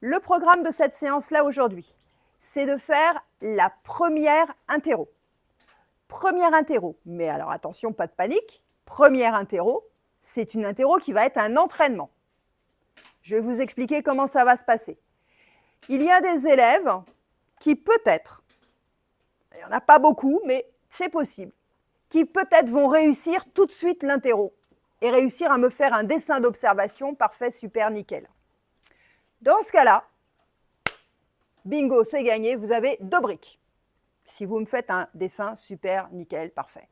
Le programme de cette séance-là aujourd'hui, c'est de faire la première interro. Première interro, mais alors attention, pas de panique. Première interro, c'est une interro qui va être un entraînement. Je vais vous expliquer comment ça va se passer. Il y a des élèves qui peut-être, il n'y en a pas beaucoup, mais c'est possible, qui peut-être vont réussir tout de suite l'interro et réussir à me faire un dessin d'observation parfait, super, nickel. Dans ce cas-là, bingo, c'est gagné, vous avez 2 briques. Si vous me faites un dessin super, nickel, parfait.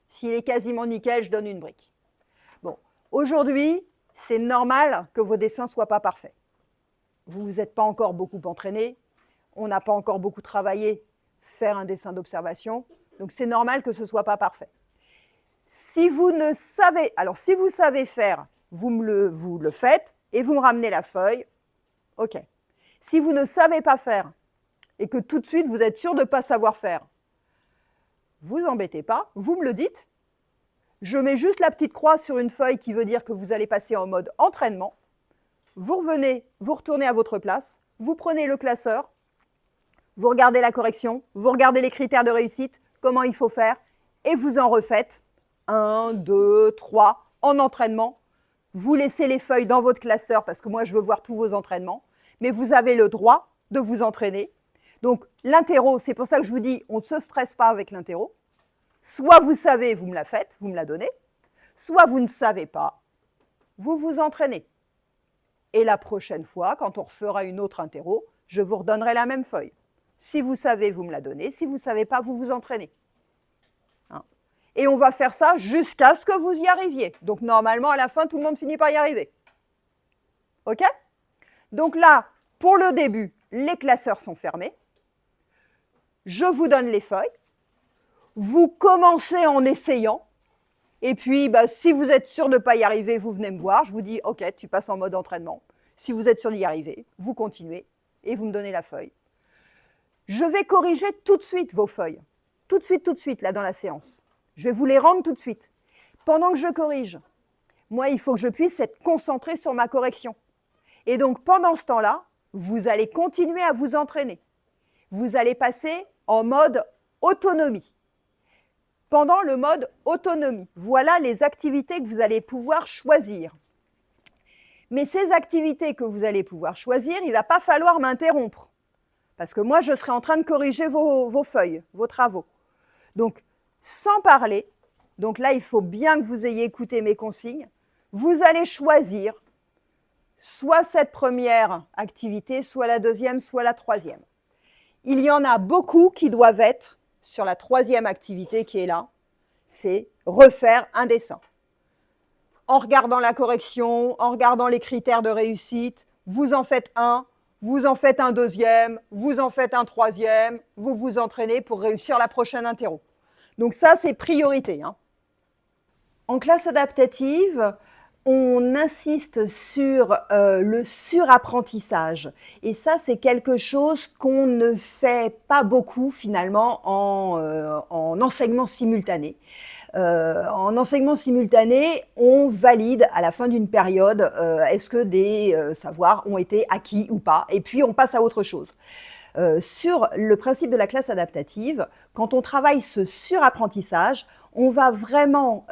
S'il est quasiment nickel, je donne une brique. Bon, aujourd'hui, c'est normal que vos dessins ne soient pas parfaits. Vous ne vous êtes pas encore beaucoup entraîné, on n'a pas encore beaucoup travaillé faire un dessin d'observation, donc c'est normal que ce ne soit pas parfait. Si vous ne savez, alors si vous savez faire, vous le faites et vous me ramenez la feuille, ok. Si vous ne savez pas faire et que tout de suite vous êtes sûr de ne pas savoir faire, vous embêtez pas, vous me le dites. Je mets juste la petite croix sur une feuille qui veut dire que vous allez passer en mode entraînement. Vous revenez, vous retournez à votre place, vous prenez le classeur, vous regardez la correction, vous regardez les critères de réussite, comment il faut faire, et vous en refaites 1, 2, 3 en entraînement. Vous laissez les feuilles dans votre classeur parce que moi je veux voir tous vos entraînements, mais vous avez le droit de vous entraîner. Donc l'interro, c'est pour ça que je vous dis, on ne se stresse pas avec l'interro. Soit vous savez, vous me la faites, vous me la donnez, soit vous ne savez pas, vous vous entraînez. Et la prochaine fois, quand on refera une autre interro, je vous redonnerai la même feuille. Si vous savez, vous me la donnez, si vous ne savez pas, vous vous entraînez. Hein? Et on va faire ça jusqu'à ce que vous y arriviez. Donc normalement, à la fin, tout le monde finit par y arriver. OK? Donc là, pour le début, les classeurs sont fermés. Je vous donne les feuilles. Vous commencez en essayant. Et puis, si vous êtes sûr de ne pas y arriver, vous venez me voir. Je vous dis, OK, tu passes en mode entraînement. Si vous êtes sûr d'y arriver, vous continuez et vous me donnez la feuille. Je vais corriger tout de suite vos feuilles. Tout de suite, là, dans la séance. Je vais vous les rendre tout de suite. Pendant que je corrige, moi, il faut que je puisse être concentré sur ma correction. Et donc, pendant ce temps-là, vous allez continuer à vous entraîner. Vous allez passer en mode autonomie. Pendant le mode autonomie, voilà les activités que vous allez pouvoir choisir. Mais ces activités que vous allez pouvoir choisir, il ne va pas falloir m'interrompre. Parce que moi, je serai en train de corriger vos feuilles, vos travaux. Donc, sans parler, donc là, il faut bien que vous ayez écouté mes consignes, vous allez choisir soit cette première activité, soit la deuxième, soit la troisième. Il y en a beaucoup qui doivent être sur la troisième activité qui est là, c'est refaire un dessin. En regardant la correction, en regardant les critères de réussite, vous en faites un, vous en faites un deuxième, vous en faites un troisième, vous vous entraînez pour réussir la prochaine interro. Donc ça, c'est priorité. Hein. En classe adaptative, on insiste sur le surapprentissage. Et ça, c'est quelque chose qu'on ne fait pas beaucoup finalement en enseignement simultané. En enseignement simultané, on valide à la fin d'une période est-ce que des savoirs ont été acquis ou pas, et puis on passe à autre chose. Sur le principe de la classe adaptative, quand on travaille ce surapprentissage, on va vraiment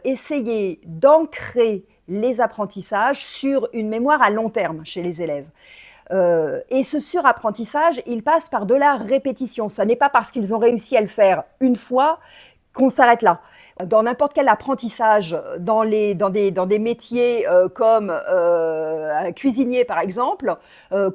essayer d'ancrer les apprentissages sur une mémoire à long terme chez les élèves. Et ce surapprentissage, il passe par de la répétition. Ça n'est pas parce qu'ils ont réussi à le faire une fois qu'on s'arrête là. Dans n'importe quel apprentissage, dans des métiers comme cuisinier par exemple,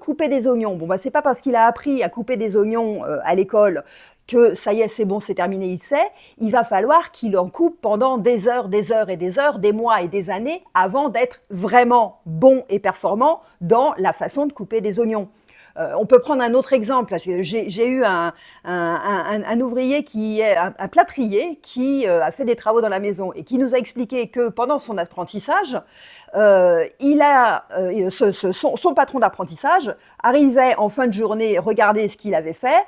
couper des oignons. Bon, c'est pas parce qu'il a appris à couper des oignons à l'école que ça y est, c'est bon, c'est terminé, il sait. Il va falloir qu'il en coupe pendant des heures et des heures, des mois et des années avant d'être vraiment bon et performant dans la façon de couper des oignons. On peut prendre un autre exemple. J'ai eu un ouvrier un plâtrier qui a fait des travaux dans la maison et qui nous a expliqué que pendant son apprentissage, Son patron d'apprentissage arrivait en fin de journée, regarder ce qu'il avait fait,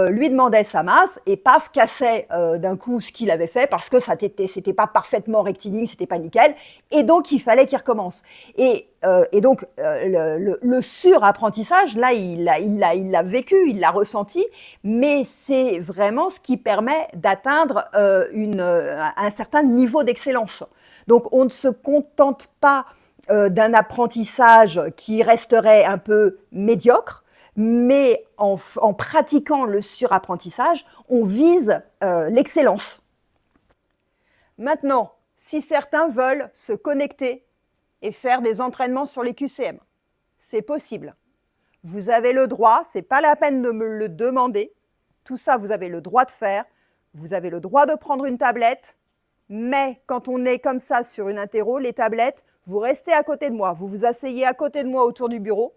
lui demandait sa masse et paf, cassait d'un coup ce qu'il avait fait parce que c'était pas parfaitement rectiligne, c'était pas nickel, et donc il fallait qu'il recommence. Et donc le surapprentissage, là, il l'a vécu, il l'a ressenti, mais c'est vraiment ce qui permet d'atteindre un certain niveau d'excellence. Donc on ne se contente pas d'un apprentissage qui resterait un peu médiocre, mais en pratiquant le surapprentissage, on vise l'excellence. Maintenant, si certains veulent se connecter et faire des entraînements sur les QCM, c'est possible. Vous avez le droit, ce n'est pas la peine de me le demander. Tout ça, vous avez le droit de faire. Vous avez le droit de prendre une tablette. Mais quand on est comme ça sur une interro, les tablettes, vous restez à côté de moi. Vous vous asseyez à côté de moi autour du bureau.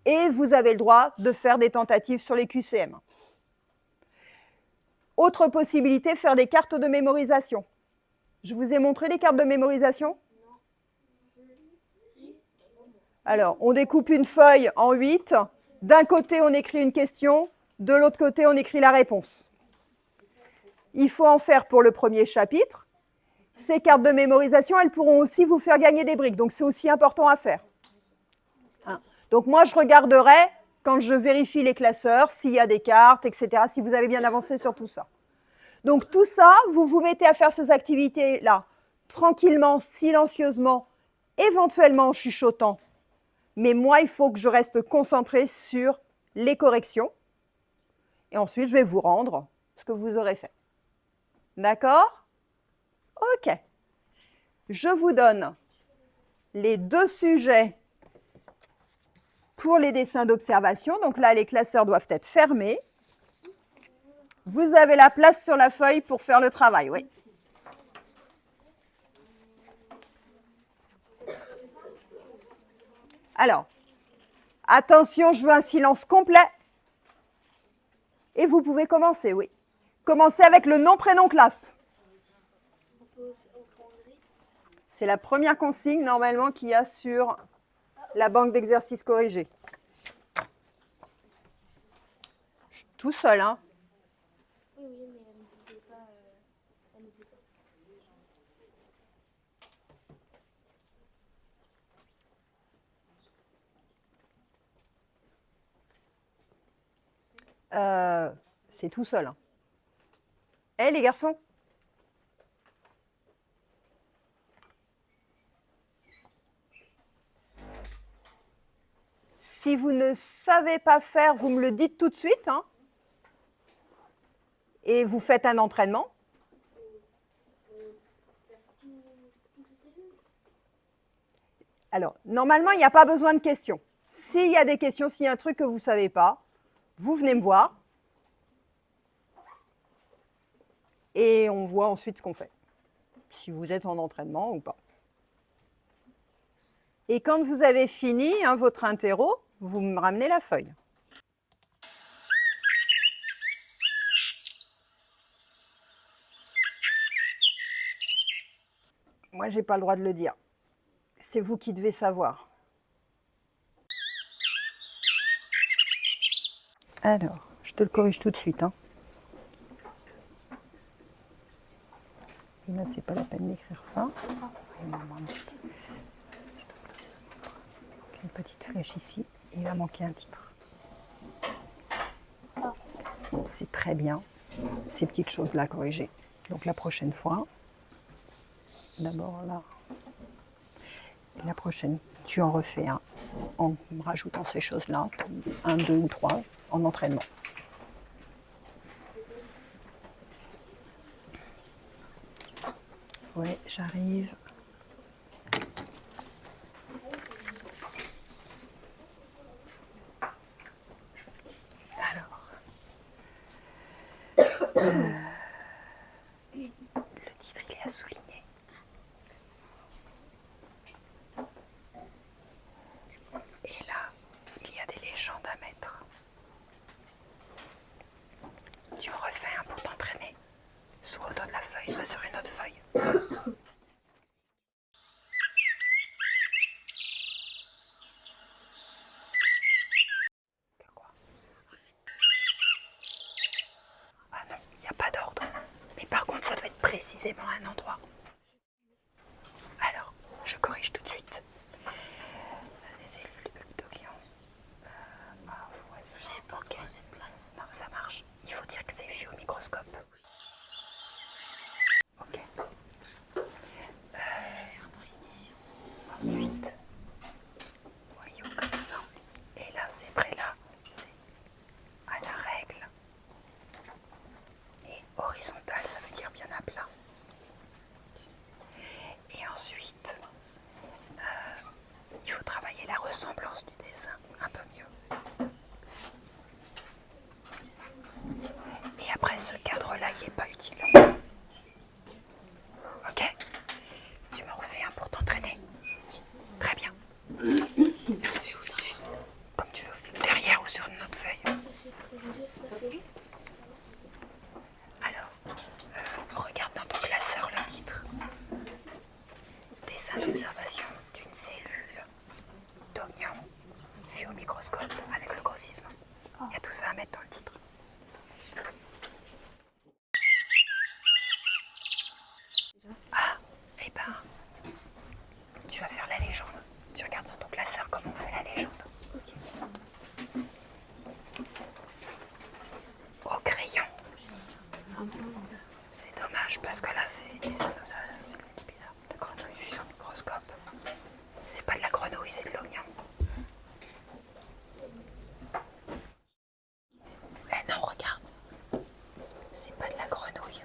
Et vous avez le droit de faire des tentatives sur les QCM. Autre possibilité, faire des cartes de mémorisation. Je vous ai montré les cartes de mémorisation ? Alors, on découpe une feuille en 8. D'un côté, on écrit une question. De l'autre côté, on écrit la réponse. Il faut en faire pour le premier chapitre. Ces cartes de mémorisation, elles pourront aussi vous faire gagner des briques. Donc, c'est aussi important à faire. Donc, moi, je regarderai, quand je vérifie les classeurs, s'il y a des cartes, etc., si vous avez bien avancé sur tout ça. Donc, tout ça, vous vous mettez à faire ces activités-là, tranquillement, silencieusement, éventuellement en chuchotant. Mais moi, il faut que je reste concentrée sur les corrections. Et ensuite, je vais vous rendre ce que vous aurez fait. D'accord ? OK. Je vous donne les 2 sujets pour les dessins d'observation. Donc là, les classeurs doivent être fermés. Vous avez la place sur la feuille pour faire le travail, oui. Alors, attention, je veux un silence complet. Et vous pouvez commencer, oui. Commencez avec le nom, prénom, classe. C'est la première consigne, normalement, qu'il y a sur la banque d'exercices corrigés. Tout seul, hein. C'est tout seul. Hein. Eh, les garçons ? Si vous ne savez pas faire, vous me le dites tout de suite. Hein, et vous faites un entraînement. Alors, normalement, il n'y a pas besoin de questions. S'il y a des questions, s'il y a un truc que vous ne savez pas, vous venez me voir. Et on voit ensuite ce qu'on fait. Si vous êtes en entraînement ou pas. Et quand vous avez fini votre interro, vous me ramenez la feuille. Moi, je n'ai pas le droit de le dire. C'est vous qui devez savoir. Alors, je te le corrige tout de suite. Hein. Et là, c'est pas la peine d'écrire ça. Une petite flèche ici. Il va manquer un titre. C'est très bien, ces petites choses-là corrigées. Donc la prochaine fois, d'abord là, et la prochaine, tu en refais un en rajoutant ces choses-là, 1, 2 ou 3 en entraînement. Oui, j'arrive. Alors, le titre, il est à souligner. Et là, il y a des légendes à mettre. Tu en refais un pour t'entraîner, soit au dos de la feuille, soit sur une autre feuille. précisément un endroit. Alors, je corrige tout de suite. Les cellules d'oignon. J'ai pas encore assez de place. Non, ça marche. Il faut dire que c'est vu au microscope. Ok. J'ai repris d'ici. Ensuite, voyons comme ça. Et là, ces traits-là, c'est à la règle. Et horizontal, ça veut dire bien à plat. Et ensuite, il faut travailler la ressemblance du dessin un peu mieux. Et après, ce cadre-là, il n'est pas utile. Ok? Tu me refais un pour t'entraîner. Très bien. Je le fais où derrière? Comme tu veux. Derrière ou sur une autre feuille. Alors, regarde dans ton classeur le titre. Dessin d'observation d'une cellule d'oignon vue au microscope avec le grossissement. Il y a tout ça à mettre dans le titre. Ah, eh ben, tu vas faire la légende. Tu regardes dans ton classeur comment on fait la légende. Au crayon. C'est dommage parce que là c'est des de grenouille vue au microscope. C'est pas de la grenouille, c'est de l'oignon. Eh non, regarde. C'est pas de la grenouille.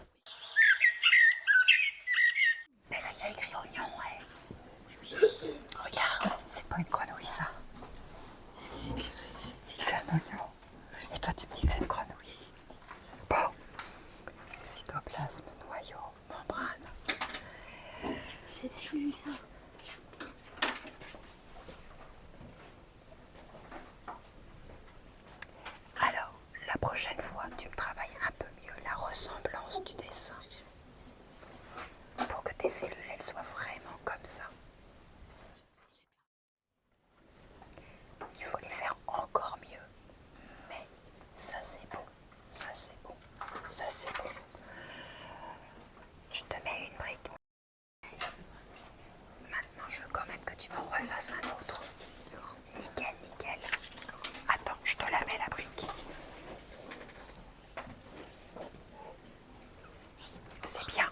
Mais là, il y a écrit oignon, ouais. Oui. Regarde, c'est pas une grenouille, ça. C'est un oignon. Et toi, tu me dis que c'est une grenouille. Bon. Cytoplasme, noyau, membrane. C'est celui ça. Alors, la prochaine fois, tu me travailles un peu mieux la ressemblance du dessin. Pour que tes cellules, elles soient vraiment comme ça. Il faut les faire encore mieux. Mais ça c'est bon, ça c'est bon, ça c'est bon. Je te mets une brique. Maintenant, je veux quand même que tu me refasses un autre. Nickel, nickel. Attends, je te la mets la brique. C'est bien.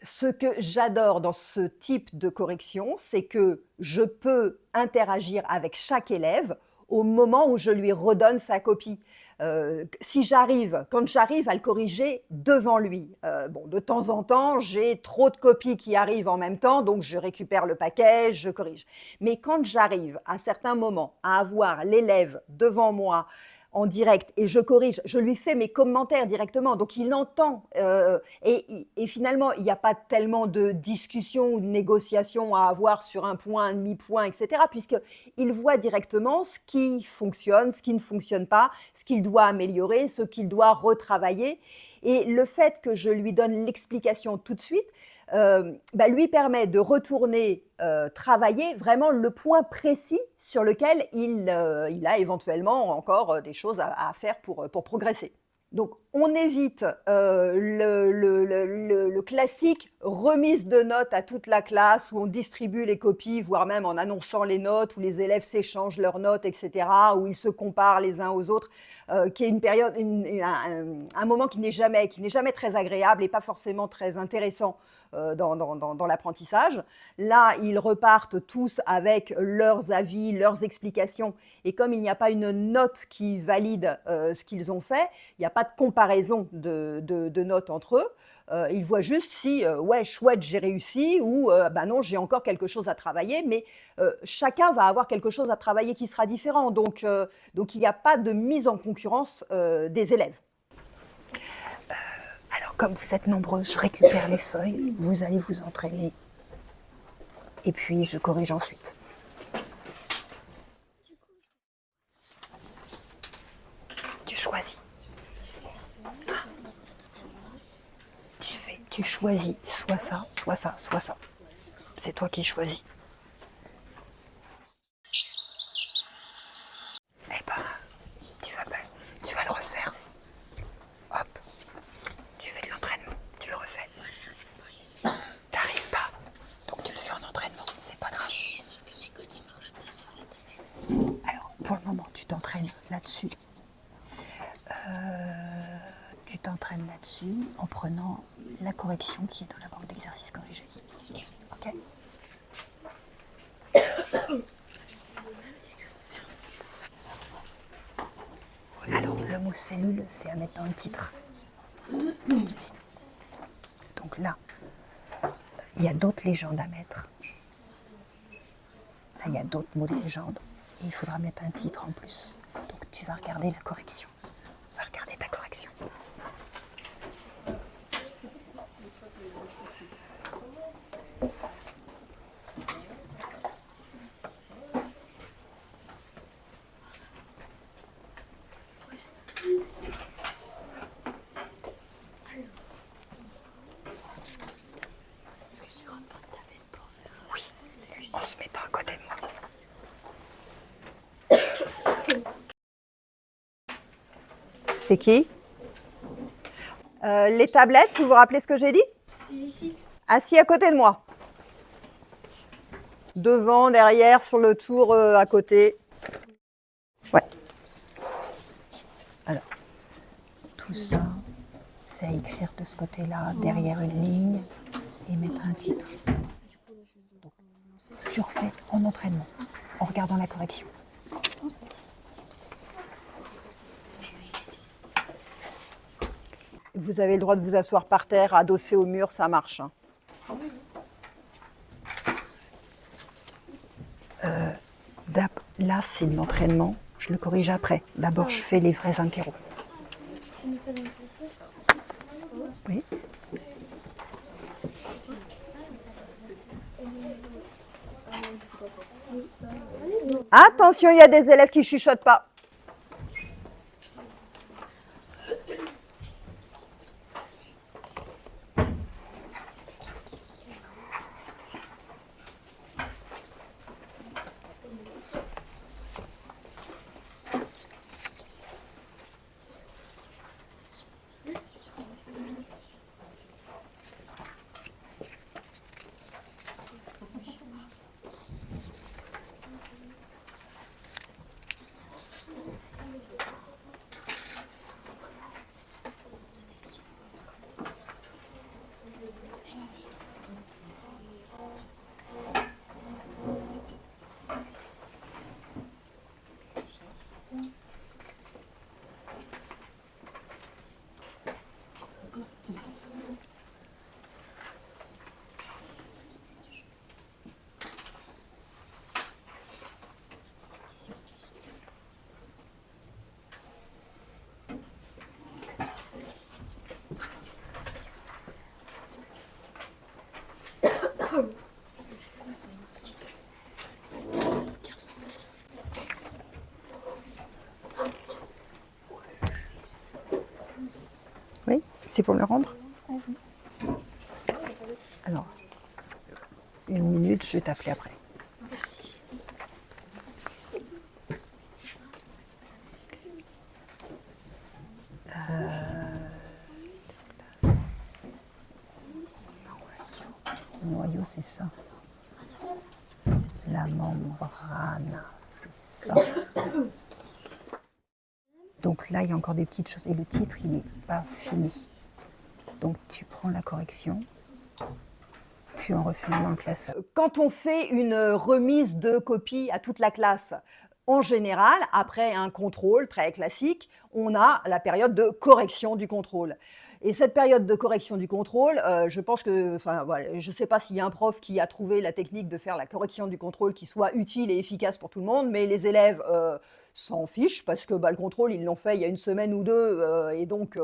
Ce que j'adore dans ce type de correction, c'est que je peux interagir avec chaque élève au moment où je lui redonne sa copie. Quand j'arrive à le corriger devant lui. Bon, de temps en temps, j'ai trop de copies qui arrivent en même temps, donc je récupère le paquet, je corrige. Mais quand j'arrive à certains moments à avoir l'élève devant moi, en direct et je corrige, je lui fais mes commentaires directement, donc il entend et finalement il n'y a pas tellement de discussion ou de négociation à avoir sur un point, un demi-point, etc. puisqu'il voit directement ce qui fonctionne, ce qui ne fonctionne pas, ce qu'il doit améliorer, ce qu'il doit retravailler. Et le fait que je lui donne l'explication tout de suite, lui permet de retourner travailler vraiment le point précis sur lequel il a éventuellement encore des choses à faire pour progresser. Donc, on évite le classique remise de notes à toute la classe où on distribue les copies, voire même en annonçant les notes, où les élèves s'échangent leurs notes, etc., où ils se comparent les uns aux autres, qui est une période, un moment qui n'est jamais très agréable et pas forcément très intéressant dans l'apprentissage. Là, ils repartent tous avec leurs avis, leurs explications, et comme il n'y a pas une note qui valide ce qu'ils ont fait, il n'y a pas de comparaison de notes entre eux. Ils voient juste si, ouais, chouette, j'ai réussi, ou non, j'ai encore quelque chose à travailler, mais chacun va avoir quelque chose à travailler qui sera différent. Donc il n'y a pas de mise en concurrence des élèves. Alors, comme vous êtes nombreux, je récupère les feuilles, vous allez vous entraîner, et puis je corrige ensuite. Tu choisis. Tu choisis soit ça, soit ça, soit ça. C'est toi qui choisis. Eh ben, tu vas le refaire. Hop, tu fais de l'entraînement, tu le refais. t'entraînes là-dessus. Tu t'entraînes là-dessus en prenant la correction qui est dans la banque d'exercices corrigés. Ok. Alors, le mot cellule, c'est à mettre dans le titre. Donc là, il y a d'autres légendes à mettre. Là, il y a d'autres mots de légende. Et il faudra mettre un titre en plus. Donc tu vas regarder la correction. Tu vas regarder ta correction. Est-ce que tu rentres pas de tablette pour faire Oui, en se mettant à côté de moi. C'est qui? Les tablettes, vous vous rappelez ce que j'ai dit? C'est ici. Assis à côté de moi. Devant, derrière, sur le tour à côté. Ouais. Alors, tout ça, c'est à écrire de ce côté-là, derrière une ligne, et mettre un titre. Donc, tu refais en entraînement, en regardant la correction. Vous avez le droit de vous asseoir par terre, adossé au mur, ça marche. Hein. Là, c'est de l'entraînement. Je le corrige après. D'abord, je fais les vrais interros. Oui. Attention, il y a des élèves qui chuchotent pas. Oui, c'est pour le rendre. Alors, une minute, je vais t'appeler après. Merci. Le noyau, c'est ça. La membrane, c'est ça. Donc là, il y a encore des petites choses. Et le titre, il n'est pas fini. Donc tu prends la correction, puis on refait dans le classeur. Quand on fait une remise de copie à toute la classe, en général, après un contrôle très classique, on a la période de correction du contrôle. Et cette période de correction du contrôle, je pense que, enfin voilà, je ne sais pas s'il y a un prof qui a trouvé la technique de faire la correction du contrôle qui soit utile et efficace pour tout le monde, mais les élèves s'en fichent parce que le contrôle, ils l'ont fait il y a une semaine ou deux et donc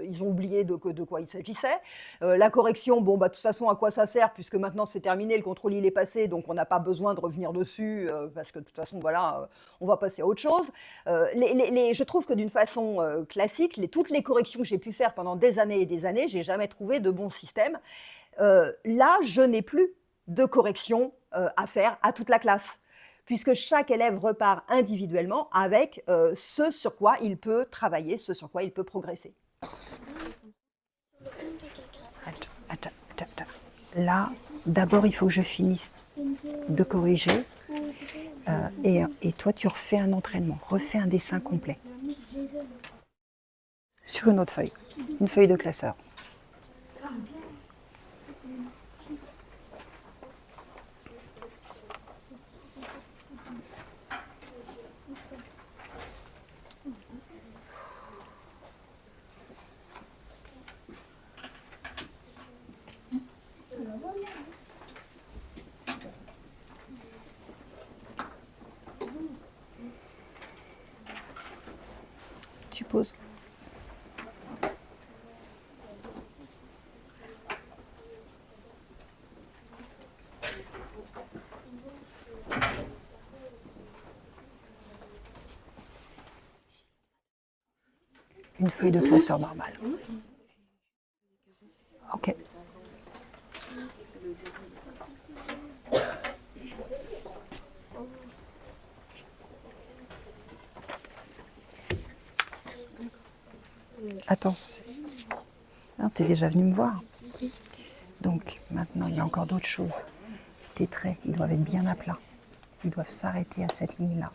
ils ont oublié de quoi il s'agissait. La correction, bon, de toute façon, à quoi ça sert puisque maintenant c'est terminé, le contrôle il est passé, donc on n'a pas besoin de revenir dessus parce que de toute façon, voilà, on va passer à autre chose. Je trouve que d'une façon classique, toutes les corrections que j'ai pu faire pendant des années et des années, j'ai jamais trouvé de bon système. Là, je n'ai plus de correction à faire à toute la classe, puisque chaque élève repart individuellement avec ce sur quoi il peut travailler, ce sur quoi il peut progresser. Attends. Là, d'abord, il faut que je finisse de corriger. Et toi, tu refais un entraînement, refais un dessin complet. Sur une autre feuille, une feuille de classeur. Tu poses. Une feuille de classeur normale. Ok. Attends, tu es déjà venu me voir. Donc maintenant, il y a encore d'autres choses. Tes traits, ils doivent être bien à plat. Ils doivent s'arrêter à cette ligne-là.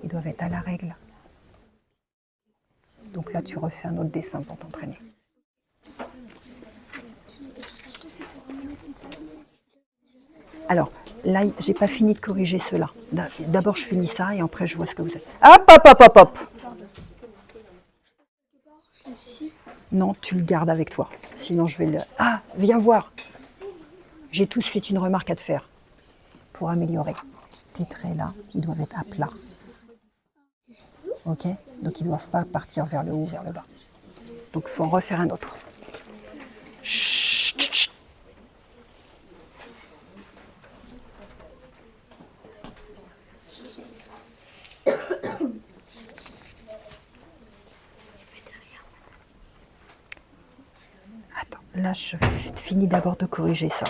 Ils doivent être à la règle. Donc là, tu refais un autre dessin pour t'entraîner. Alors, là, j'ai pas fini de corriger cela. D'abord, je finis ça et après, je vois ce que vous êtes. Hop, hop, hop, hop, hop. Non, tu le gardes avec toi. Sinon, je vais le... Ah, viens voir. J'ai tout de suite une remarque à te faire pour améliorer. Tes traits là, ils doivent être à plat. Ok? Donc, ils ne doivent pas partir vers le haut, vers le bas. Donc, il faut en refaire un autre. Chut, chut, chut. Attends, là, je finis d'abord de corriger ça.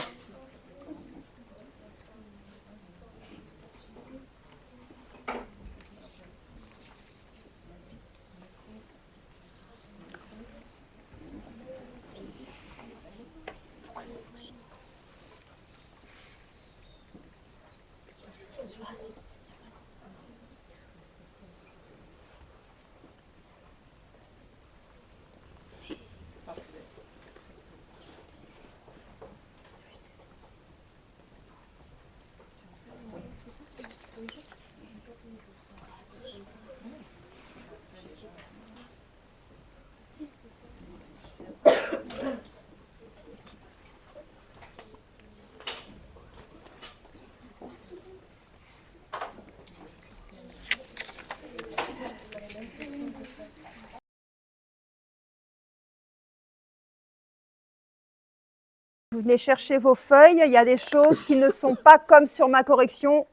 Vous venez chercher vos feuilles, il y a des choses qui ne sont pas comme sur ma correction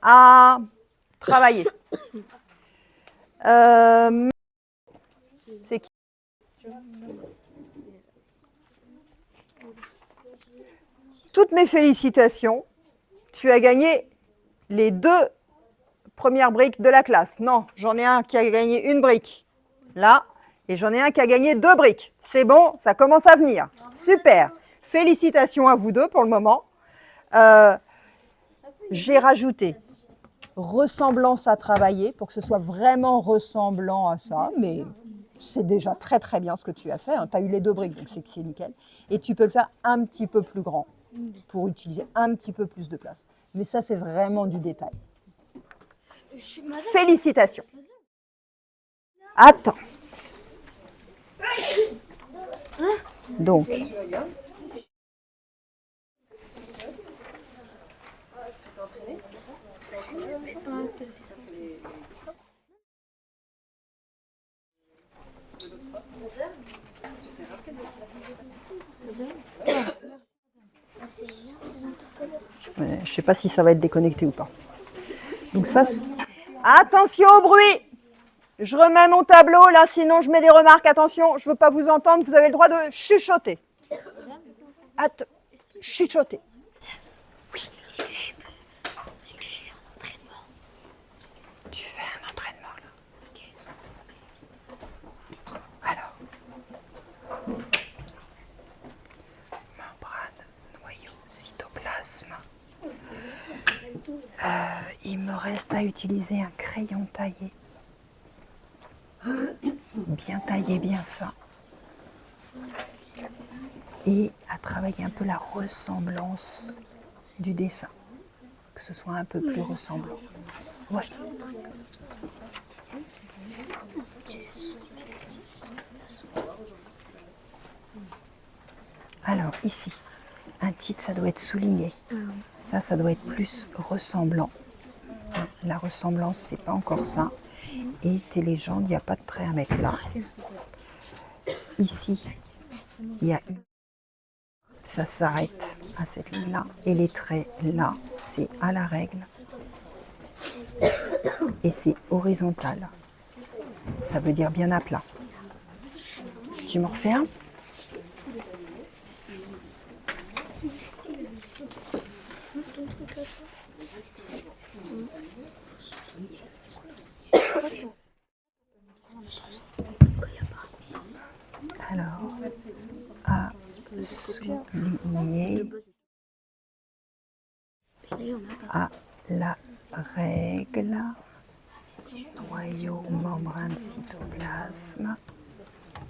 à travailler. C'est qui? Toutes mes félicitations, tu as gagné les 2 premières briques de la classe. Non, j'en ai un qui a gagné une brique, là, et j'en ai un qui a gagné 2 briques. C'est bon, ça commence à venir. Super. Félicitations à vous deux pour le moment. J'ai rajouté ressemblance à travailler pour que ce soit vraiment ressemblant à ça, mais c'est déjà très très bien ce que tu as fait. Hein. Tu as eu les 2 briques, donc c'est nickel. Et tu peux le faire un petit peu plus grand pour utiliser un petit peu plus de place. Mais ça, c'est vraiment du détail. Félicitations. Attends. Donc. Je ne sais pas si ça va être déconnecté ou pas. Donc ça, attention au bruit. Je remets mon tableau là, sinon je mets des remarques. Attention, je ne veux pas vous entendre. Vous avez le droit de chuchoter. Chuchoter. Oui, est-ce que je suis en entraînement? Tu fais un entraînement là. Ok. Alors. Membrane, noyau, cytoplasme. Il me reste à utiliser un crayon taillé. Bien taillé, bien fin. Et à travailler un peu la ressemblance du dessin. Que ce soit un peu plus ressemblant. Ouais. Alors ici, un titre, ça doit être souligné. Ça doit être plus ressemblant. La ressemblance, c'est pas encore ça. Et tes légendes, il n'y a pas de trait à mettre là. Ici, il y a une. Ça s'arrête à cette ligne-là. Et les traits là, c'est à la règle. Et c'est horizontal. Ça veut dire bien à plat. Tu m'en refais un ? Alors, à souligner à la règle, noyau, membrane, cytoplasme.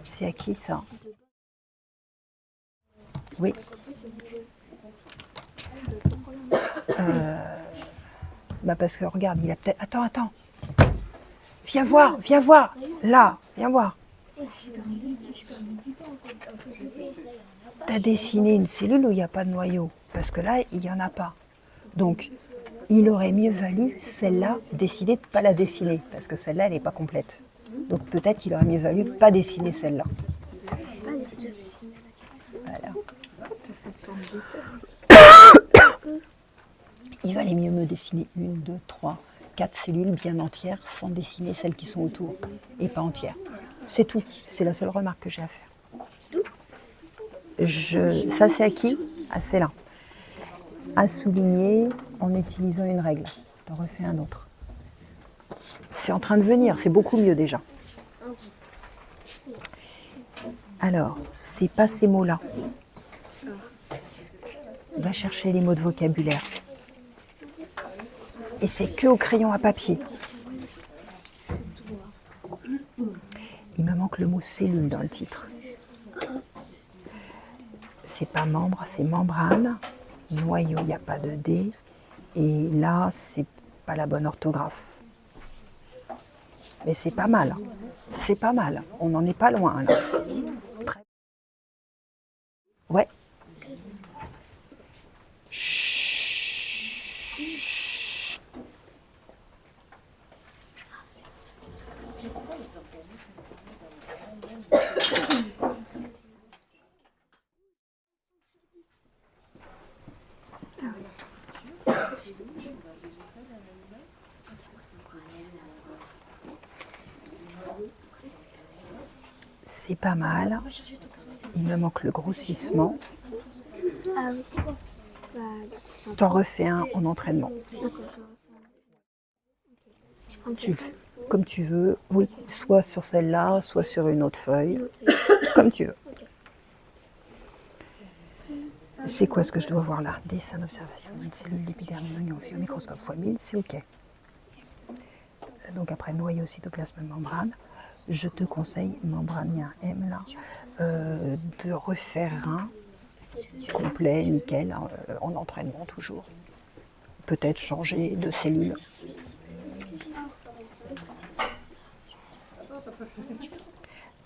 C'est à qui ça? Oui. Parce que regarde, il a peut-être... Attends. Viens voir. Là, viens voir. T'as dessiné une cellule où il n'y a pas de noyau. Parce que là, il n'y en a pas. Donc, il aurait mieux valu, celle-là, décider de ne pas la dessiner. Parce que celle-là, elle n'est pas complète. Donc peut-être qu'il aurait mieux valu pas dessiner celle-là. Voilà. Il valait mieux me dessiner 1, 2, 3, 4 cellules bien entières sans dessiner celles qui sont autour et pas entières. C'est tout. C'est la seule remarque que j'ai à faire. Ça, c'est à qui? Ah, c'est là. À souligner en utilisant une règle. T'en refais un autre. C'est en train de venir, c'est beaucoup mieux déjà. Alors, c'est pas ces mots-là. Va chercher les mots de vocabulaire. Et c'est que au crayon à papier. Il me manque le mot cellule dans le titre. C'est pas membre, c'est membrane. Noyau, il n'y a pas de D. Et là, c'est pas la bonne orthographe. Mais c'est pas mal. C'est pas mal. On n'en est pas loin là. Ouais. Chut. C'est pas mal. Il me manque le grossissement. Ah oui. T'en refais un en entraînement. Je prends Tu le fais comme tu veux. Oui, soit sur celle-là, soit sur une autre feuille. une autre feuille. Comme tu veux. C'est quoi ce que je dois voir là? Dessin d'observation. Une cellule d'épiderme non vue au microscope x 1000, c'est OK. Donc après, noyau, cytoplasme, membrane. Je te conseille, membrane, il y a un M là, de refaire un complet, nickel, en entraînement toujours. Peut-être changer de cellule.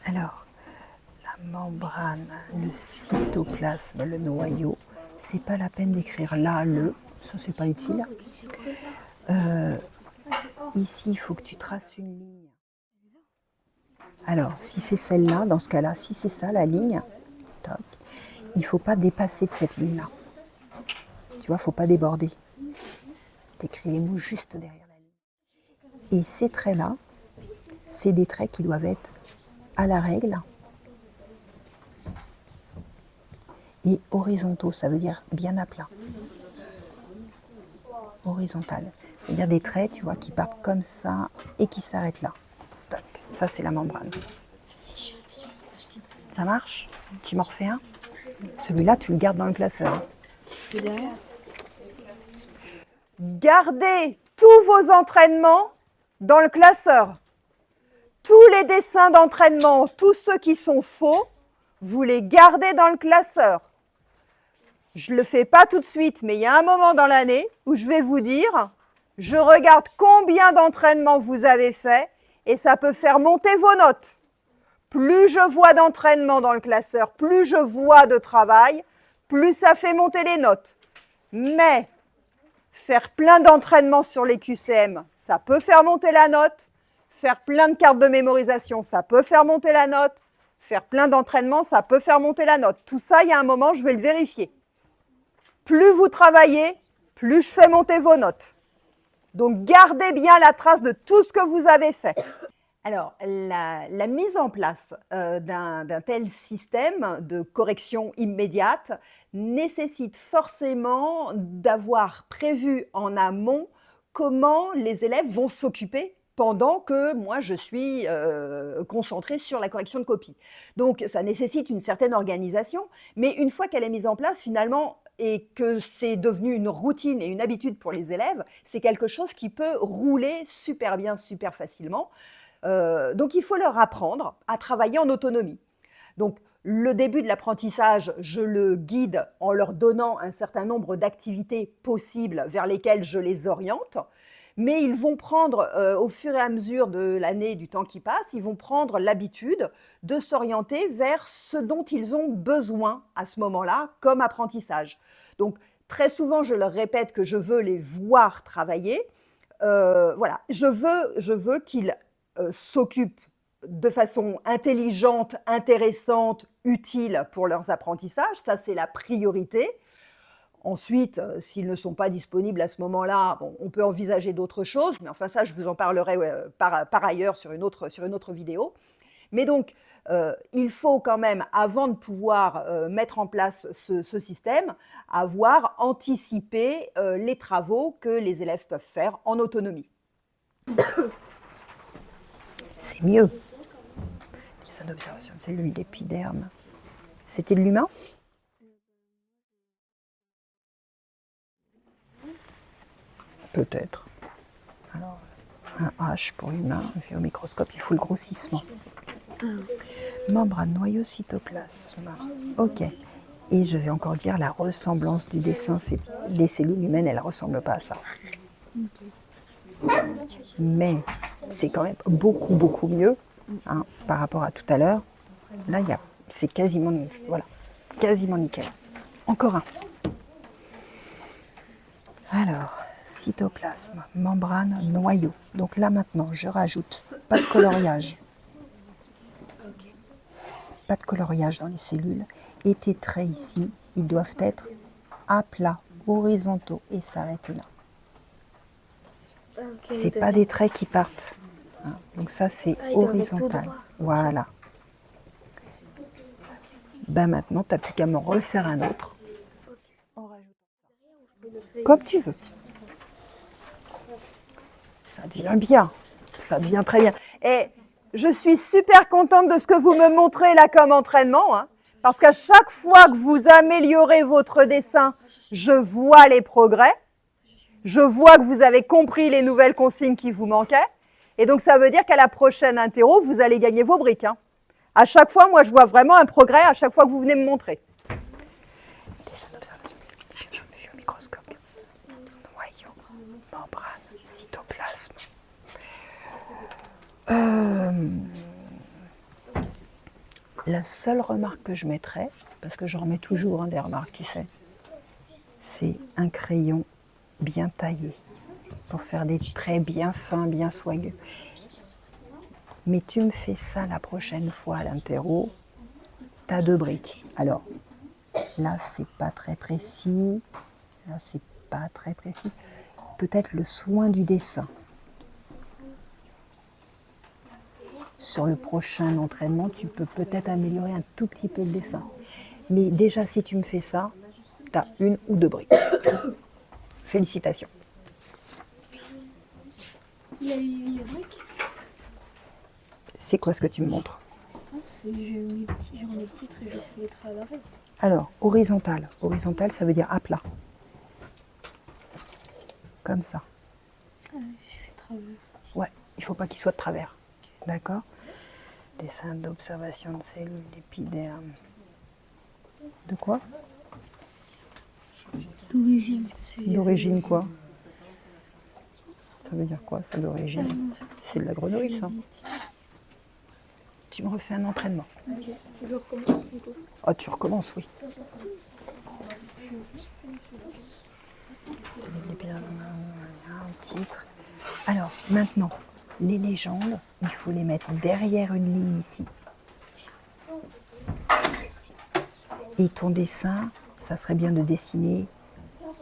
Alors, la membrane, le cytoplasme, le noyau, c'est pas la peine d'écrire là, le, ça c'est pas utile. Ici, il faut que tu traces une ligne. Alors, si c'est celle-là, dans ce cas-là, si c'est ça la ligne, toc, il ne faut pas dépasser de cette ligne-là. Tu vois, il ne faut pas déborder. Tu écris les mots juste derrière la ligne. Et ces traits-là, c'est des traits qui doivent être à la règle et horizontaux, ça veut dire bien à plat. Horizontal. C'est-à-dire des traits, tu vois, qui partent comme ça et qui s'arrêtent là. Tac. Ça, c'est la membrane. Ça marche? Tu m'en refais un? Celui-là, tu le gardes dans le classeur. Derrière. Gardez tous vos entraînements dans le classeur. Tous les dessins d'entraînement, tous ceux qui sont faux, vous les gardez dans le classeur. Je ne le fais pas tout de suite, mais il y a un moment dans l'année où je vais vous dire, je regarde combien d'entraînements vous avez fait et ça peut faire monter vos notes. Plus je vois d'entraînements dans le classeur, plus je vois de travail, plus ça fait monter les notes. Mais faire plein d'entraînements sur les QCM, ça peut faire monter la note. Faire plein de cartes de mémorisation, ça peut faire monter la note. Faire plein d'entraînements, ça peut faire monter la note. Tout ça, il y a un moment, je vais le vérifier. Plus vous travaillez, plus je fais monter vos notes. Donc, gardez bien la trace de tout ce que vous avez fait. Alors, la mise en place d'un tel système de correction immédiate nécessite forcément d'avoir prévu en amont comment les élèves vont s'occuper pendant que moi, je suis concentrée sur la correction de copie. Donc, ça nécessite une certaine organisation, mais une fois qu'elle est mise en place, finalement, et que c'est devenu une routine et une habitude pour les élèves, c'est quelque chose qui peut rouler super bien, super facilement. Donc, il faut leur apprendre à travailler en autonomie. Donc, le début de l'apprentissage, je le guide en leur donnant un certain nombre d'activités possibles vers lesquelles je les oriente. Mais ils vont prendre, au fur et à mesure de l'année, du temps qui passe, ils vont prendre l'habitude de s'orienter vers ce dont ils ont besoin à ce moment-là comme apprentissage. Donc, très souvent, je leur répète que je veux les voir travailler. Voilà, je veux qu'ils s'occupent de façon intelligente, intéressante, utile pour leurs apprentissages. Ça, c'est la priorité. Ensuite, s'ils ne sont pas disponibles à ce moment-là, bon, on peut envisager d'autres choses, mais enfin ça, je vous en parlerai par ailleurs sur une autre vidéo. Mais donc, il faut quand même, avant de pouvoir mettre en place ce système, avoir anticipé les travaux que les élèves peuvent faire en autonomie. C'est mieux. Dessin d'observation de cellules d'épiderme. C'était de l'humain ? Peut-être. Alors, un H pour humain, vu au microscope, il faut le grossissement. Membrane, noyau, cytoplasme. Ok. Et je vais encore dire la ressemblance du dessin. Les cellules humaines, elles ne ressemblent pas à ça. Mais c'est quand même beaucoup, beaucoup mieux hein, par rapport à tout à l'heure. Là, c'est quasiment, voilà, quasiment nickel. Encore un. Alors, cytoplasme, membrane, noyau. Donc là maintenant, je rajoute pas de coloriage. Pas de coloriage dans les cellules. Et tes traits ici, ils doivent être à plat, horizontaux et s'arrêter là. C'est pas des traits qui partent. Hein. Donc ça, c'est horizontal. Voilà. Ben maintenant, tu n'as plus qu'à me refaire un autre. Comme tu veux. Ça devient bien. Ça devient très bien. Et je suis super contente de ce que vous me montrez là comme entraînement. Hein, parce qu'à chaque fois que vous améliorez votre dessin, je vois les progrès. Je vois que vous avez compris les nouvelles consignes qui vous manquaient. Et donc, ça veut dire qu'à la prochaine interro, vous allez gagner vos briques. Hein. À chaque fois, moi, je vois vraiment un progrès à chaque fois que vous venez me montrer. Dessin d'observation, vue au microscope. Noyau, membrane, cytoplasme. La seule remarque que je mettrais, parce que j'en remets toujours des remarques, tu sais, c'est un crayon bien taillé pour faire des traits bien fins, bien soigneux. Mais tu me fais ça la prochaine fois à l'interro, t'as 2 briques. Alors, là, c'est pas très précis. Là, c'est pas très précis. Peut-être le soin du dessin. Sur le prochain entraînement, tu peux peut-être améliorer un tout petit peu le dessin. Mais déjà, si tu me fais ça, t'as 1 ou 2 briques. Félicitations. Il y a eu une brique. C'est quoi ce que tu me montres? Je remets le titre et je vais mettre à l'arrêt. Alors, horizontal. Horizontal, ça veut dire à plat. comme ça. Ouais, il ne faut pas qu'il soit de travers. D'accord? Dessin d'observation de cellules d'épiderme. De quoi? D'origine. D'origine quoi? Ça veut dire quoi ça d'origine? C'est de la grenouille ça. Tu me refais un entraînement. Ok, je recommence du coup. Ah, tu recommences, oui. Un titre. Alors, maintenant, les légendes, il faut les mettre derrière une ligne ici. Et ton dessin, ça serait bien de dessiner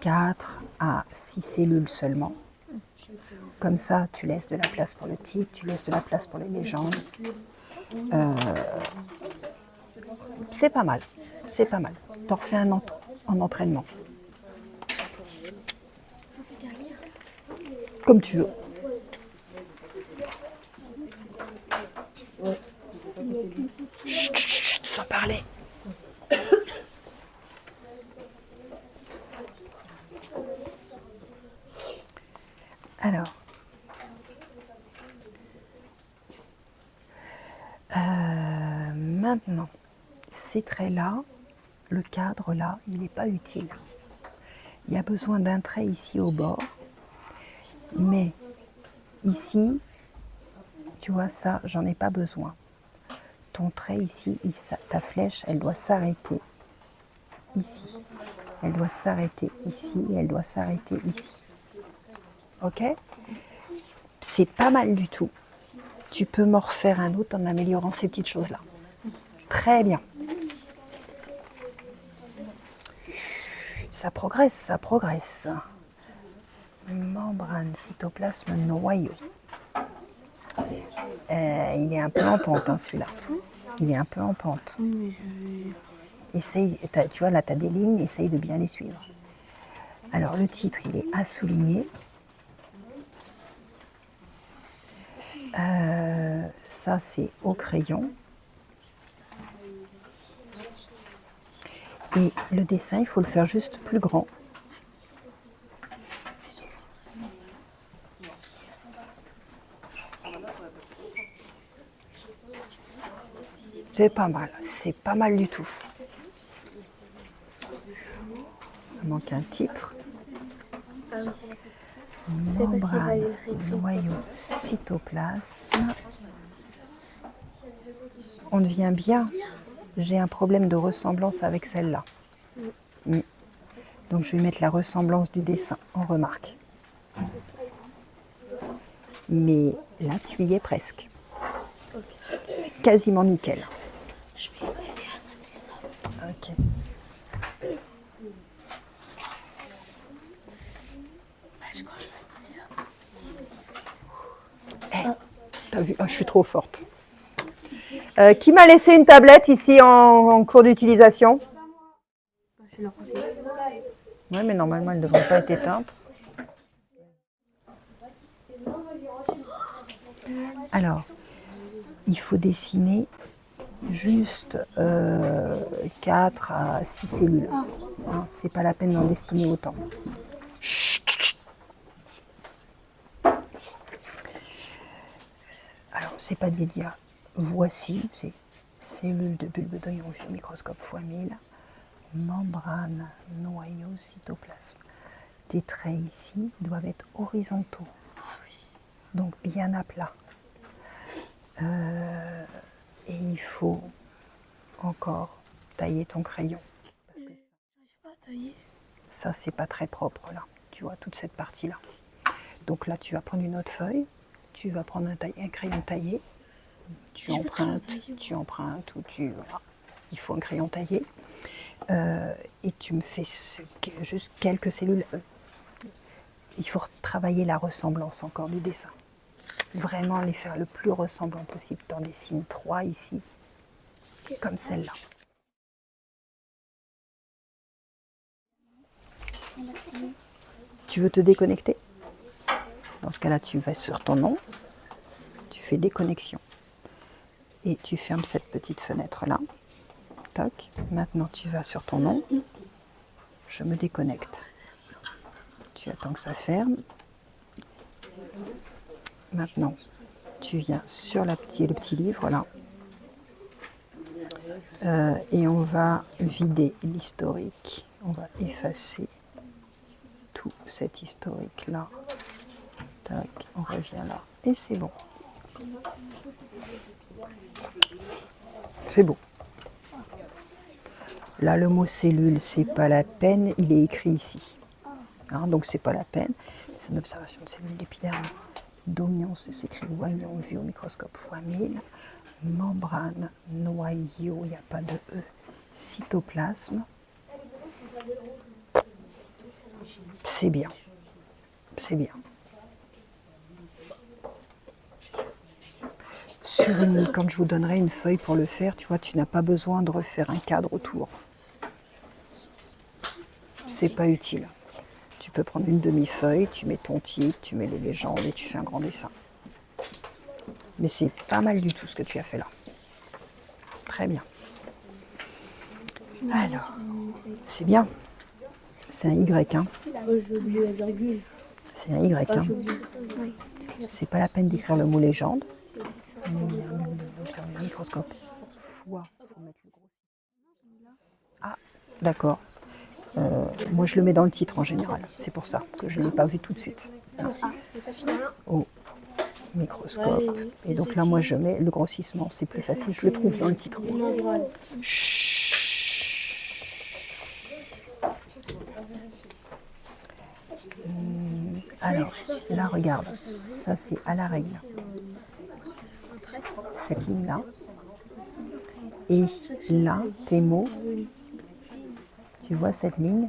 4 à 6 cellules seulement. Comme ça, tu laisses de la place pour le titre, tu laisses de la place pour les légendes. C'est pas mal, c'est pas mal. T'en refais un en entraînement. Comme tu veux. Chut, chut, chut, sans parler. Alors, maintenant, ces traits-là, le cadre là, il n'est pas utile. Il y a besoin d'un trait ici au bord, mais ici, tu vois ça, j'en ai pas besoin. Ton trait ici, ta flèche, elle doit s'arrêter ici. Elle doit s'arrêter ici et elle doit s'arrêter ici. Ok? C'est pas mal du tout. Tu peux m'en refaire un autre en améliorant ces petites choses-là. Très bien. Ça progresse, ça progresse. Membrane, cytoplasme, noyau. Il est un peu en pente, hein, celui-là. Il est un peu en pente. Essaye, tu vois, là, tu as des lignes, essaye de bien les suivre. Alors, le titre, il est à souligner. Ça, c'est au crayon. Et le dessin, il faut le faire juste plus grand. C'est pas mal du tout. Il manque un titre. Membrane, noyau, cytoplasme. On devient bien. J'ai un problème de ressemblance avec celle-là. Donc je vais mettre la ressemblance du dessin en remarque. Mais là, tu y es presque. C'est quasiment nickel. Je vais aider à s'appeler ça. Ok. T'as vu? Oh, je suis trop forte. Qui m'a laissé une tablette ici en cours d'utilisation? Oui, mais normalement, elle ne devrait pas être éteinte. Alors, il faut dessiner juste 4 à 6 cellules. Hein, c'est pas la peine d'en dessiner autant. Alors, c'est pas Didia. Voici, c'est cellules de bulbe d'oignon vu au microscope x 1000, membrane, noyau, cytoplasme. Tes traits ici doivent être horizontaux, donc bien à plat. Et il faut encore tailler ton crayon. Parce que J'arrive pas à tailler. ça, c'est pas très propre là, tu vois, toute cette partie-là. Donc là, tu vas prendre une autre feuille, tu vas prendre un crayon taillé. Tu empruntes ou tu... Voilà. Il faut un crayon taillé. Et tu me fais juste quelques cellules. Il faut travailler la ressemblance encore du dessin. Vraiment les faire le plus ressemblant possible. Tu en dessines 3 ici, comme celle-là. Tu veux te déconnecter? Dans ce cas-là, tu vas sur ton nom, tu fais déconnexion. Et tu fermes cette petite fenêtre-là. Toc. Maintenant, tu vas sur ton nom. Je me déconnecte. Tu attends que ça ferme. Maintenant, tu viens sur le petit livre là. Et on va vider l'historique. On va effacer tout cet historique là. Tac, on revient là. Et c'est bon. C'est bon. Là, le mot cellule, c'est pas la peine, il est écrit ici. Hein, donc, c'est pas la peine. C'est une observation de cellules d'épiderme. D'oignon, c'est écrit oignon vu au microscope fois 1000. Membrane, noyau, il n'y a pas de E. Cytoplasme. C'est bien. C'est bien. Quand je vous donnerai une feuille pour le faire, tu vois, tu n'as pas besoin de refaire un cadre autour. C'est pas utile. Tu peux prendre une demi-feuille, tu mets ton titre, tu mets les légendes et tu fais un grand dessin. Mais c'est pas mal du tout ce que tu as fait là. Très bien. Alors, c'est bien. C'est un Y, hein. C'est un Y, hein. C'est pas la peine d'écrire le mot légende. Microscope. Fois, faut mettre le gros. Ah, d'accord. Moi, je le mets dans le titre en général. C'est pour ça que je ne l'ai pas vu tout de suite. Au microscope. Et donc là, moi, je mets le grossissement. C'est plus facile. Je le trouve dans le titre. Alors, là, regarde. Ça, c'est à la règle. Cette ligne-là. Et là, tes mots. Tu vois cette ligne?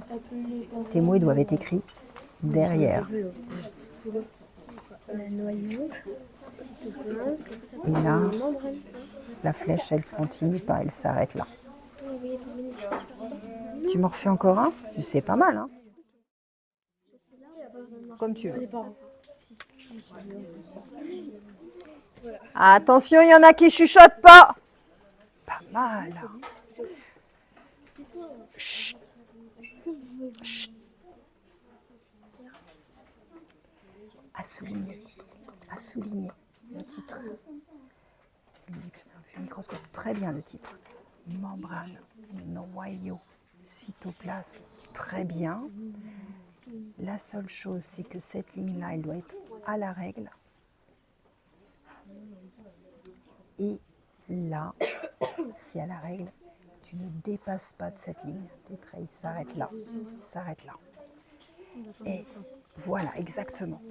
Tes mots, ils doivent être écrits derrière. Et là, la flèche, elle continue pas, elle s'arrête là. Tu m'en refais encore un? C'est pas mal, hein? Comme tu veux. Attention, il y en a qui chuchotent pas. Pas mal. Chut. Chut. À souligner le titre. C'est un microscope, très bien le titre. Membrane, noyau, cytoplasme, très bien. La seule chose, c'est que cette ligne-là, elle doit être à la règle. Et là, c'est à la règle. Tu ne dépasses pas de cette ligne. Tes traits, ils s'arrêtent là. Ils s'arrêtent là. Et voilà, exactement.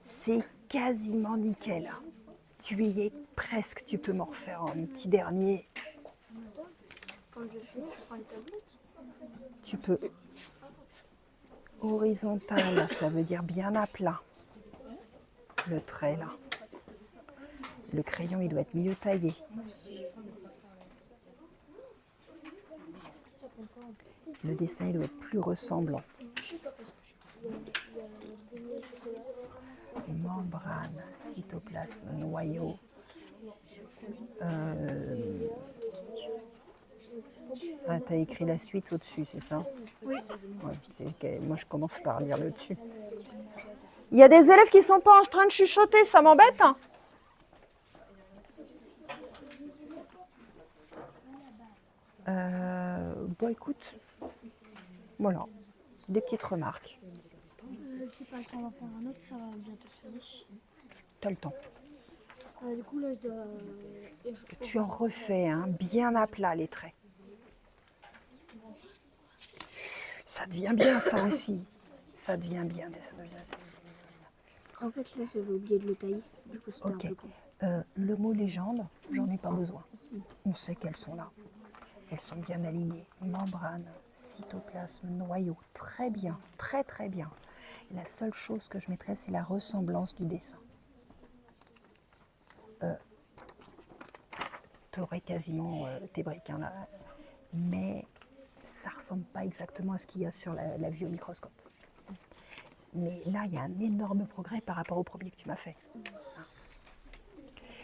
C'est quasiment nickel. Tu y es presque. Tu peux m'en refaire un petit dernier. Quand je finis, je prends une tablette. Tu peux. Horizontal, ça veut dire bien à plat. Le trait, là. Le crayon, il doit être mieux taillé. Le dessin, il doit être plus ressemblant. Membrane, cytoplasme, noyau. Ah, t'as écrit la suite au-dessus, c'est ça? Oui. Ouais, moi, je commence par lire le dessus. Il y a des élèves qui ne sont pas en train de chuchoter, ça m'embête, hein? Bon, écoute, voilà, des petites remarques. Je sais pas, on va faire un autre, ça va bientôt finir. T'as le temps. Du coup, là, je dois. Tu en refais, hein, bien à plat les traits. Ça devient bien, ça aussi. Ça devient bien. En fait, là, j'avais oublié de le tailler. Du coup, c'était Ok. un peu con. Le mot légende, j'en ai pas besoin. On sait qu'elles sont là. Elles sont bien alignées. Membrane, cytoplasme, noyau. Très bien, très très bien. La seule chose que je mettrais, c'est la ressemblance du dessin. Tu aurais quasiment tes briques, hein, là. Mais ça ne ressemble pas exactement à ce qu'il y a sur la vue au microscope. Mais là, il y a un énorme progrès par rapport au premier que tu m'as fait.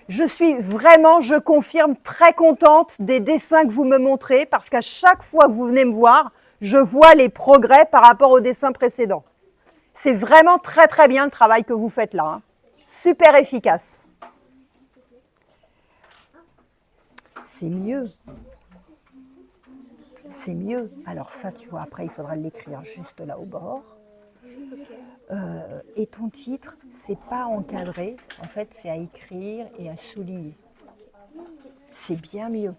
Je suis vraiment, je confirme, très contente des dessins que vous me montrez parce qu'à chaque fois que vous venez me voir, je vois les progrès par rapport aux dessins précédents. C'est vraiment très très bien le travail que vous faites là. Hein. Super efficace. C'est mieux. C'est mieux. Alors ça, tu vois, après, il faudra l'écrire juste là au bord. Et ton titre, c'est pas encadré. En fait, c'est à écrire et à souligner. C'est bien mieux.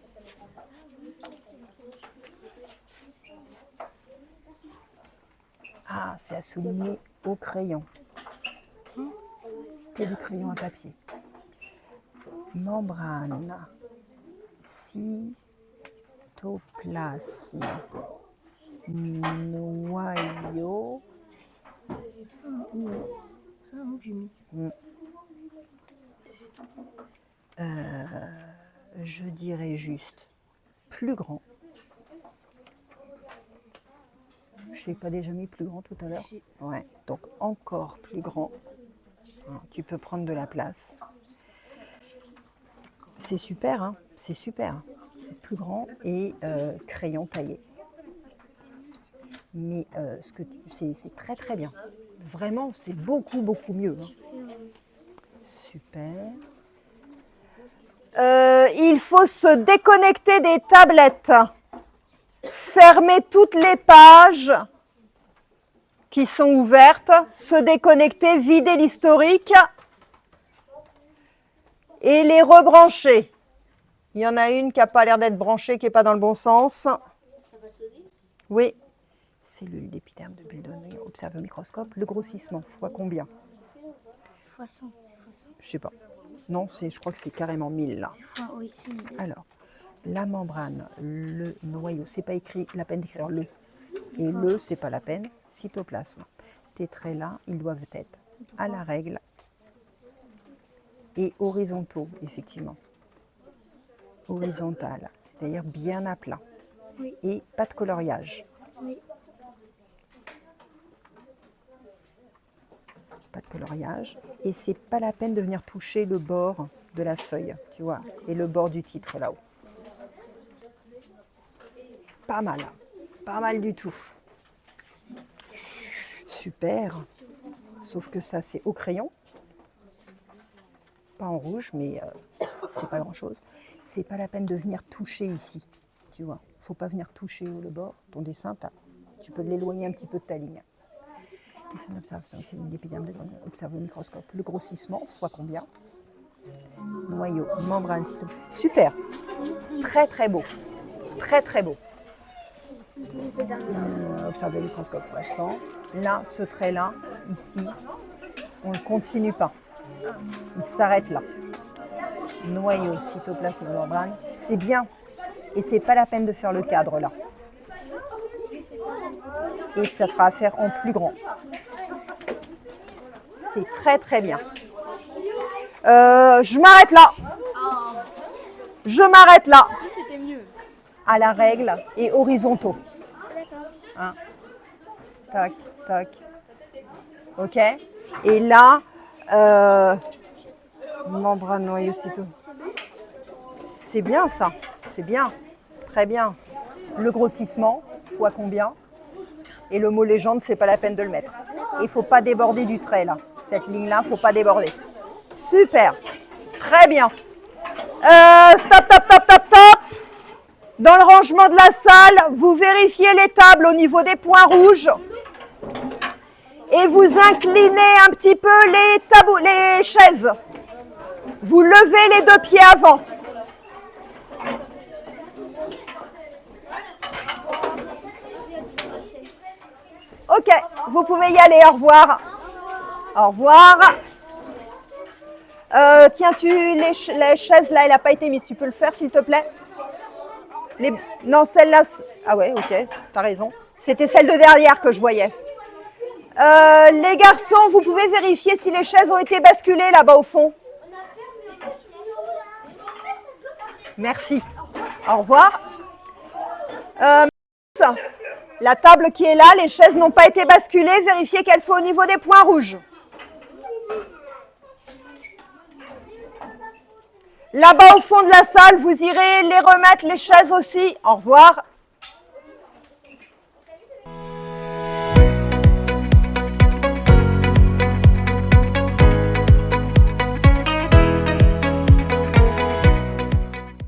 Ah, c'est à souligner au crayon. Que du crayon à papier. Membrane. Cytoplasme. Noyau. C'est un mot que j'ai mis. Je dirais juste plus grand. Je l'ai pas déjà mis plus grand tout à l'heure? Ouais, donc encore plus grand. Tu peux prendre de la place. C'est super, hein? C'est super. Plus grand et crayon taillé. Mais c'est très très bien. Vraiment, c'est beaucoup beaucoup mieux. Hein. Super. Il faut se déconnecter des tablettes. Fermer toutes les pages qui sont ouvertes. Se déconnecter, vider l'historique et les rebrancher. Il y en a une qui n'a pas l'air d'être branchée, qui n'est pas dans le bon sens. Oui. Cellules d'épiderme de bulles d'oignon, observe au microscope. Le grossissement, fois combien? Fois 100, c'est fois 100. Je sais pas. Non, je crois que c'est carrément 1000 là. Oui, c'est 1000. Alors, la membrane, le noyau, c'est pas écrit, la peine d'écrire le. Et le, c'est pas la peine. Cytoplasme. Tes traits là, ils doivent être à la règle et horizontaux, effectivement. Horizontal, c'est-à-dire bien à plat. Oui. Et pas de coloriage. Oui. Pas de coloriage. Et c'est pas la peine de venir toucher le bord de la feuille, tu vois, et le bord du titre là-haut. Pas mal du tout. Super. Sauf que ça, c'est au crayon. Pas en rouge, mais c'est pas grand-chose. C'est pas la peine de venir toucher ici, tu vois. Faut pas venir toucher le bord. Ton dessin, tu peux l'éloigner un petit peu de ta ligne. Dessin d'observation, c'est une épiderme de observe au microscope. Le grossissement, fois combien? Noyau, membrane, cytoplasme. Super. Très très beau. Très très beau. Observe au microscope, fois 100. Là, ce trait-là, ici, on ne continue pas. Il s'arrête là. Noyau, cytoplasme, membrane. C'est bien. Et c'est pas la peine de faire le cadre là. Et ça sera à faire en plus grand. C'est très très bien. Je m'arrête là. Je m'arrête là. C'était mieux. À la règle et horizontaux. Hein. Tac, tac. Ok. Et là, membrane, noyau, cyto. C'est bien ça. C'est bien. Très bien. Le grossissement, fois combien? Et le mot légende, c'est pas la peine de le mettre. Il ne faut pas déborder du trait là. Cette ligne-là, il ne faut pas déborder. Super. Très bien. Stop, stop, stop, stop, stop. Dans le rangement de la salle, vous vérifiez les tables au niveau des points rouges. Et vous inclinez un petit peu les chaises. Vous levez les deux pieds avant. Ok, vous pouvez y aller, au revoir. Au revoir. Tiens, les chaises là, elle n'a pas été mise. Tu peux le faire, s'il te plaît? Non, celle-là... Ah ouais, ok, t'as raison. C'était celle de derrière que je voyais. Les garçons, vous pouvez vérifier si les chaises ont été basculées là-bas au fond. Merci. Au revoir. La table qui est là, les chaises n'ont pas été basculées. Vérifiez qu'elles sont au niveau des points rouges. Là-bas au fond de la salle, vous irez les remettre, les chaises aussi. Au revoir.